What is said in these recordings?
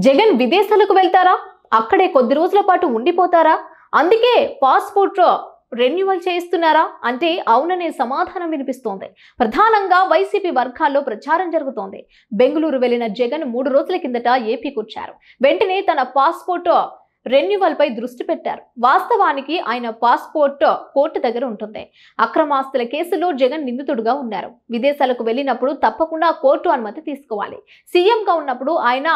జగన్ విదేశాలకు వెళ్తారా? అక్కడే కొద్ది రోజుల పాటు ఉండిపోతారా? అందుకే పాస్‌పోర్ట్ రెన్యువల్ చేయిస్తున్నారా? అంటే అవుననే సమాధానం వినిపిస్తోంది. ప్రధానంగా వైసీపీ వర్గాల్లో ప్రచారం జరుగుతోంది. బెంగుళూరు వెళ్లిన జగన్ 3 రోజుల కిందట ఏపీకొచ్చారు. వెంటనే తన పాస్‌పోర్ట్ రెన్యువల్ పై దృష్టి పెట్టారు. వాస్తవానికి ఆయన పాస్‌పోర్ట్ కోర్టు దగ్గర ఉంటుంది. అక్రమాస్తుల కేసులో జగన్ నిందితుడుగా ఉన్నారు. విదేశాలకు వెళ్ళినప్పుడు తప్పకుండా కోర్టు అనుమతి తీసుకోవాలి. సీఎంగా ఉన్నప్పుడు ఆయన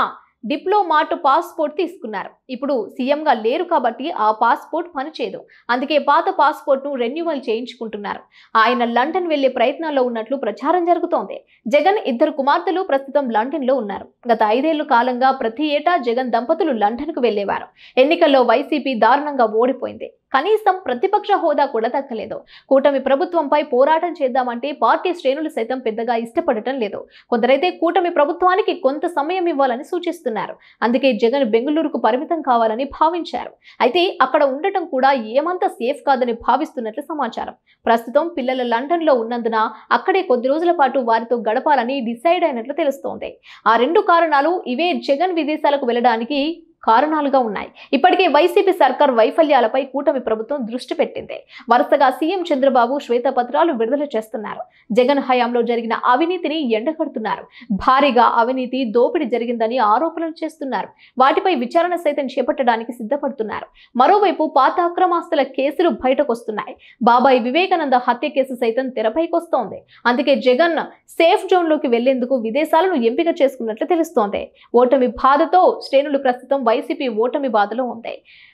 డిప్లొమాట్ పాస్‌పోర్ట్ తీసుకున్నారు. ఇప్పుడు సీఎంగా లేరు కాబట్టి ఆ పాస్‌పోర్ట్ పనిచేయదు. అందుకే పాత పాస్‌పోర్ట్‌ను రెన్యువల్ చేయించుకుంటున్నారు. ఆయన లండన్ వెళ్లే ప్రయత్నాల్లో ఉన్నట్లు ప్రచారం జరుగుతోంది. జగన్ 2 కుమార్తెలు ప్రస్తుతం లండన్‌లో ఉన్నారు. గత 5 ఏళ్ల కాలంగా ప్రతి ఏటా జగన్ దంపతులు లండన్‌కు వెళ్లేవారు. ఎన్నికల్లో వైసీపీ దారుణంగా ఓడిపోయింది. కనీసం ప్రతిపక్ష హోదా కూడా దక్కలేదు. కూటమి ప్రభుత్వంపై పోరాటం చేద్దామంటే పార్టీ శ్రేణులు సైతం పెద్దగా ఇష్టపడటం లేదు. కొందరైతే కూటమి ప్రభుత్వానికి కొంత సమయం ఇవ్వాలని సూచిస్తున్నారు. అందుకే జగన్ బెంగళూరుకు పరిమితం కావాలని భావించారు. అయితే అక్కడ ఉండటం కూడా ఏమంత సేఫ్ కాదని భావిస్తున్నట్లు సమాచారం. ప్రస్తుతం పిల్లలు లండన్లో ఉన్నందున అక్కడే కొద్ది రోజుల పాటు వారితో గడపాలని డిసైడ్ అయినట్లు తెలుస్తోంది. ఆ 2 కారణాలు ఇవే జగన్ విదేశాలకు వెళ్లడానికి కారణాలుగా ఉన్నాయి. ఇప్పటికే వైసీపీ సర్కార్ వైఫల్యాలపై కూటమి ప్రభుత్వం దృష్టి పెట్టింది. వరుసగా సీఎం చంద్రబాబు శ్వేతపత్రాలు విడుదల చేస్తున్నారు. జగన్ హయాంలో జరిగిన అవినీతిని ఎండగడుతున్నారు. భారీగా అవినీతి దోపిడీ జరిగిందని ఆరోపణలు చేస్తున్నారు. వాటిపై విచారణ సైతం చేపట్టడానికి సిద్ధపడుతున్నారు. మరోవైపు పాత అక్రమాస్తుల కేసులు బయటకొస్తున్నాయి. బాబాయ్ వివేకానంద హత్య కేసు సైతం తెరపైకొస్తోంది. అందుకే జగన్ సేఫ్ జోన్ లోకి వెళ్లేందుకు విదేశాలను ఎంపిక చేసుకున్నట్లు తెలుస్తోంది. ఓటమి బాధతో శ్రేణులు ప్రస్తుతం వైసీపీ ఓటమి బాధలో ఉంది.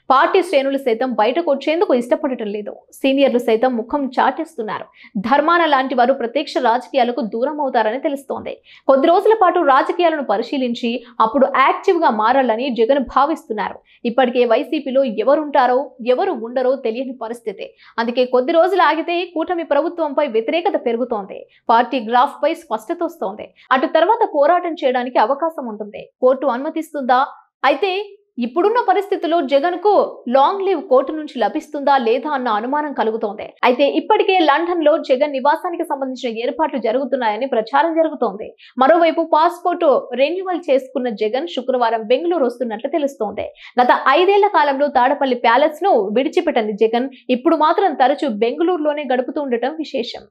పార్టీ శ్రేణులు సైతం బయటకు వచ్చేందుకు ఇష్టపడటం లేదు. సీనియర్లు సైతం ముఖం చాటేస్తున్నారు. ధర్మాన లాంటి వారు ప్రత్యక్ష రాజకీయాలకు దూరం అవుతారని తెలుస్తోంది. కొద్ది రోజుల పాటు రాజకీయాలను పరిశీలించి అప్పుడు యాక్టివ్ గా మారాలని జగన్ భావిస్తున్నారు. ఇప్పటికే వైసీపీలో ఎవరుంటారో ఎవరు ఉండరో తెలియని పరిస్థితి. అందుకే కొద్ది రోజులు ఆగితే కూటమి ప్రభుత్వంపై వ్యతిరేకత పెరుగుతోంది. పార్టీ గ్రాఫ్ పై స్పష్టత వస్తోంది. అటు తర్వాత పోరాటం చేయడానికి అవకాశం ఉంటుంది. కోర్టు అనుమతిస్తుందా? అయితే ఇప్పుడున్న పరిస్థితుల్లో జగన్ కు లాంగ్ లీవ్ కోర్టు నుంచి లభిస్తుందా లేదా అన్న అనుమానం కలుగుతోంది. అయితే ఇప్పటికే లండన్ లో జగన్ నివాసానికి సంబంధించిన ఏర్పాట్లు జరుగుతున్నాయని ప్రచారం జరుగుతోంది. మరోవైపు పాస్‌పోర్ట్ రెన్యువల్ చేసుకున్న జగన్ శుక్రవారం బెంగళూరు వస్తున్నట్లు తెలుస్తోంది. గత 5 ఏళ్ల కాలంలో తాడపల్లి ప్యాలెస్ ను విడిచిపెట్టని జగన్ ఇప్పుడు మాత్రం తరచూ బెంగళూరులోనే గడుపుతూ ఉండటం విశేషం.